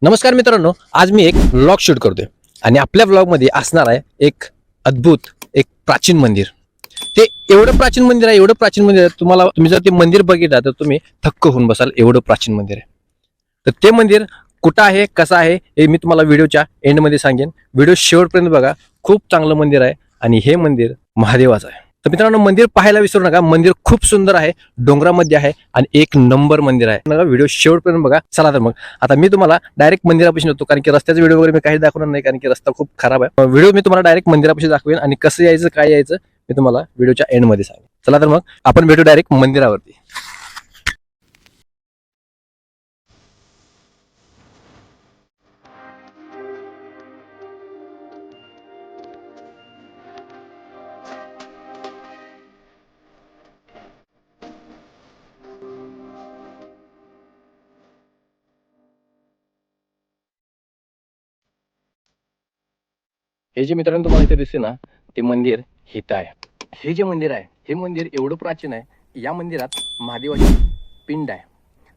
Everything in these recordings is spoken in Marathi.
नमस्कार मित्रांनो, आज मी एक व्लॉग शूट करतोय आणि आपल्या व्लॉगमध्ये असणार आहे एक अद्भुत एक प्राचीन मंदिर। ते एवढं प्राचीन मंदिर आहे, तुम्ही जर ते मंदिर बघितलं तर तुम्ही थक्क होऊन बसाल, एवढं प्राचीन मंदिर आहे। तर ते मंदिर कुठं आहे, कसं आहे हे मी तुम्हाला व्हिडिओच्या एंडमध्ये सांगेन। व्हिडिओ शेवटपर्यंत बघा, खूप चांगलं मंदिर आहे आणि हे मंदिर महादेवाचं आहे। तर मित्रांनो, मंदिर पाहायला विसरू नका, मंदिर खूप सुंदर आहे, डोंगरामध्ये आहे आणि एक नंबर मंदिर आहे। व्हिडिओ शेवटपर्यंत बघा। चला तर मग आता मी तुम्हाला डायरेक्ट मंदिरापाशी नेतो, कारण की रस्त्याचा व्हिडिओ वगैरे मी काही दाखवणार नाही, कारण की रस्ता खूप खराब आहे। व्हिडिओ मी तुम्हाला डायरेक्ट मंदिरापाशी दाखवेन आणि कसं यायचं काय यायचं मी तुम्हाला व्हिडिओच्या एंडमध्ये सांगेन। चला तर मग आपण भेटू डायरेक्ट मंदिरावरती। हे जे मित्रांनो तुम्हाला इथे दिसते ना, ते मंदिर हित आहे। हे जे मंदिर आहे, हे मंदिर एवढं प्राचीन आहे, या मंदिरात महादेवाची पिंड आहे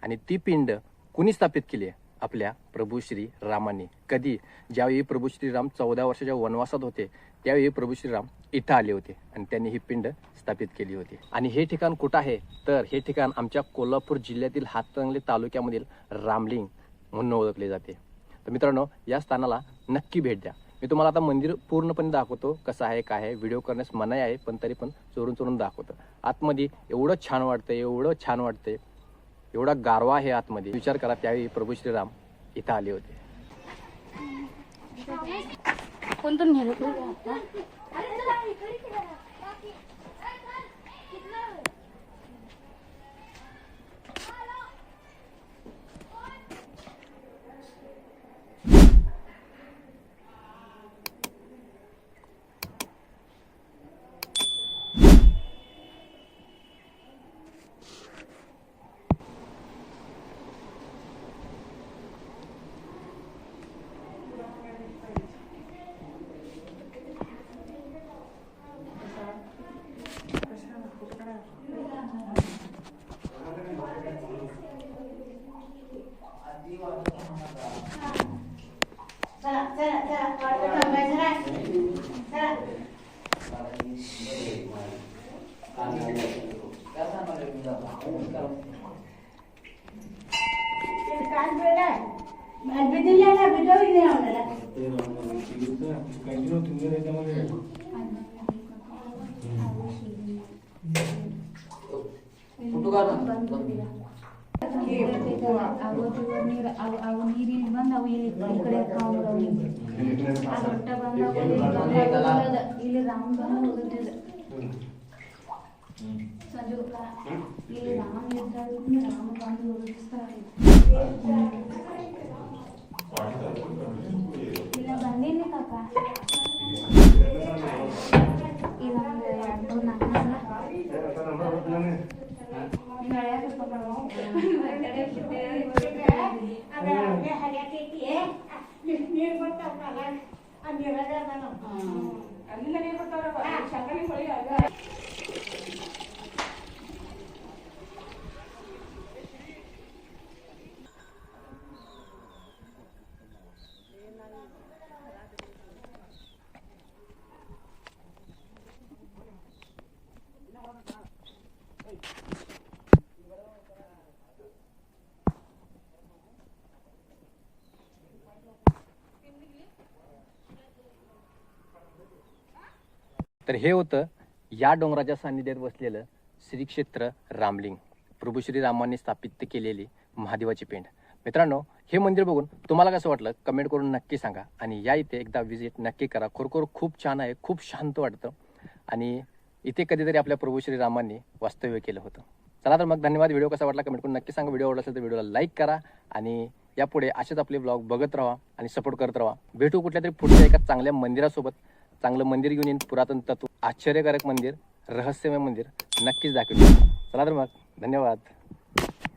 आणि ती पिंड कुणी स्थापित केली आहे? आपल्या प्रभू श्री रामांनी। कधी? ज्यावेळी प्रभू श्रीराम 14 वर्षाच्या वनवासात होते, त्यावेळी प्रभू श्रीराम इथं आले होते आणि त्यांनी ही पिंड स्थापित केली होती। आणि हे ठिकाण कुठं आहे? तर हे ठिकाण आमच्या कोल्हापूर जिल्ह्यातील हातकणंगले तालुक्यामधील रामलिंग म्हणून ओळखले जाते। तर मित्रांनो, या स्थानाला नक्की भेट द्या। मी तुम्हाला आता मंदिर पूर्णपणे दाखवतो, कसं आहे काय आहे। व्हिडिओ करण्यास मनाई आहे, पण तरी पण चोरून चोरून दाखवतो। आतमध्ये एवढं छान वाटतंय, एवढा गारवा आहे आतमध्ये। विचार करा, त्यावेळी प्रभू श्रीराम इथं आले होते। तर हे होतं या डोंगराच्या सान्निध्यात बसलेलं श्री क्षेत्र रामलिंग, प्रभू श्री रामांनी स्थापित केलेली महादेवाची पिंड। मित्रांनो, हे मंदिर बघून तुम्हाला कसं वाटलं कमेंट करून नक्की सांगा आणि या इथे एकदा विजिट नक्की करा। खरोखर खूप छान आहे, खूप शांत वाटतं आणि इथे कधीतरी आपल्या प्रभू श्री रामांनी वास्तव्य केलं होतं। चला तर मग धन्यवाद। व्हिडिओ कसा वाटला कमेंट करून नक्की सांगा। व्हिडिओ आवडला असेल तर व्हिडिओला लाईक करा आणि यापुढे असेच आपले ब्लॉग बघत राहा आणि सपोर्ट करत राहा। भेटू कुठल्या तरी पुढच्या एका चांगल्या मंदिरासोबत। चांगलं मंदिर घेऊन येईन, पुरातन तत्व, आश्चर्यकारक मंदिर, रहस्यमय मंदिर नक्कीच दाखवेल। चला तर मग धन्यवाद।